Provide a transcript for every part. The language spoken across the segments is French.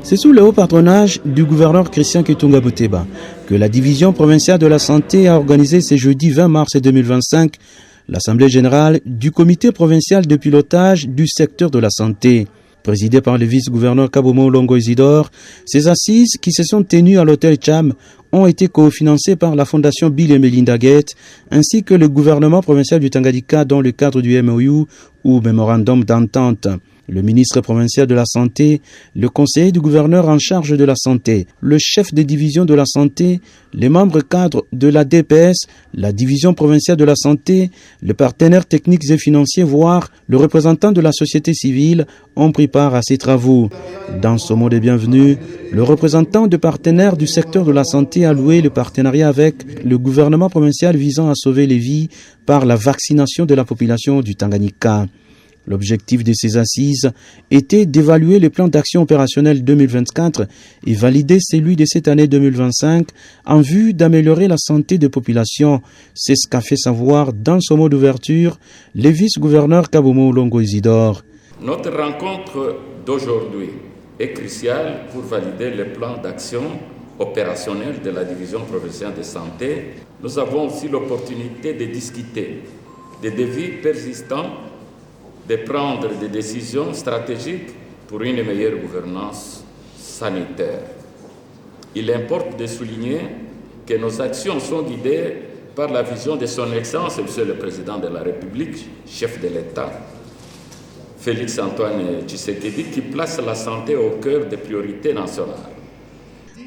C'est sous le haut patronage du gouverneur Christian Ketunga Boteba que la division provinciale de la santé a organisé ce jeudi 20 mars 2025 l'assemblée générale du comité provincial de pilotage du secteur de la santé. Présidé par le vice-gouverneur Kabomo Longo Isidore, ces assises qui se sont tenues à l'hôtel Cham ont été cofinancées par la fondation Bill et Melinda Gates ainsi que le gouvernement provincial du Tanganyika dans le cadre du MOU ou Mémorandum d'entente. Le ministre provincial de la Santé, le conseiller du gouverneur en charge de la santé, le chef de division de la santé, les membres cadres de la DPS, la division provinciale de la santé, les partenaires techniques et financiers, voire le représentant de la société civile ont pris part à ces travaux. Dans ce mot de bienvenue, le représentant de partenaires du secteur de la santé a loué le partenariat avec le gouvernement provincial visant à sauver les vies par la vaccination de la population du Tanganyika. L'objectif de ces assises était d'évaluer le plan d'action opérationnel 2024 et valider celui de cette année 2025 en vue d'améliorer la santé des populations. C'est ce qu'a fait savoir dans son mot d'ouverture le vice-gouverneur Kabomo Longo Isidore. Notre rencontre d'aujourd'hui est cruciale pour valider le plan d'action opérationnel de la division provinciale de santé. Nous avons aussi l'opportunité de discuter des défis persistants, de prendre des décisions stratégiques pour une meilleure gouvernance sanitaire. Il importe de souligner que nos actions sont guidées par la vision de son Excellence, Monsieur le Président de la République, chef de l'État, Félix Antoine Tshisekedi, qui place la santé au cœur des priorités nationales.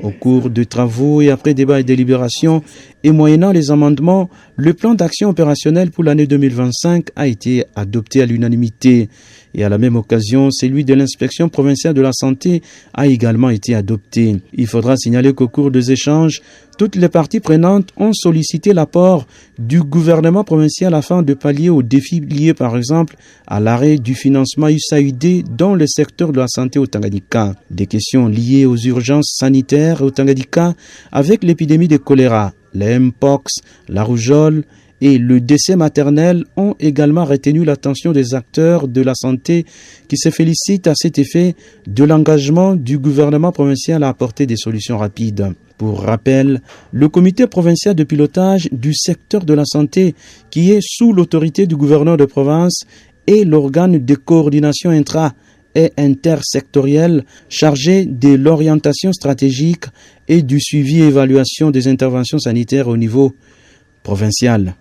Au cours de travaux et après débat et délibération, et moyennant les amendements, le plan d'action opérationnel pour l'année 2025 a été adopté à l'unanimité. Et à la même occasion, celui de l'inspection provinciale de la santé a également été adopté. Il faudra signaler qu'au cours des échanges, toutes les parties prenantes ont sollicité l'apport du gouvernement provincial afin de pallier aux défis liés par exemple à l'arrêt du financement USAID dans le secteur de la santé au Tanganyika. Des questions liées aux urgences sanitaires au Tanganyika avec l'épidémie de choléra, la Mpox, la rougeole et le décès maternel ont également retenu l'attention des acteurs de la santé qui se félicitent à cet effet de l'engagement du gouvernement provincial à apporter des solutions rapides. Pour rappel, le comité provincial de pilotage du secteur de la santé, qui est sous l'autorité du gouverneur de province, est l'organe de coordination intra- et intersectoriel chargé de l'orientation stratégique et du suivi et évaluation des interventions sanitaires au niveau provincial.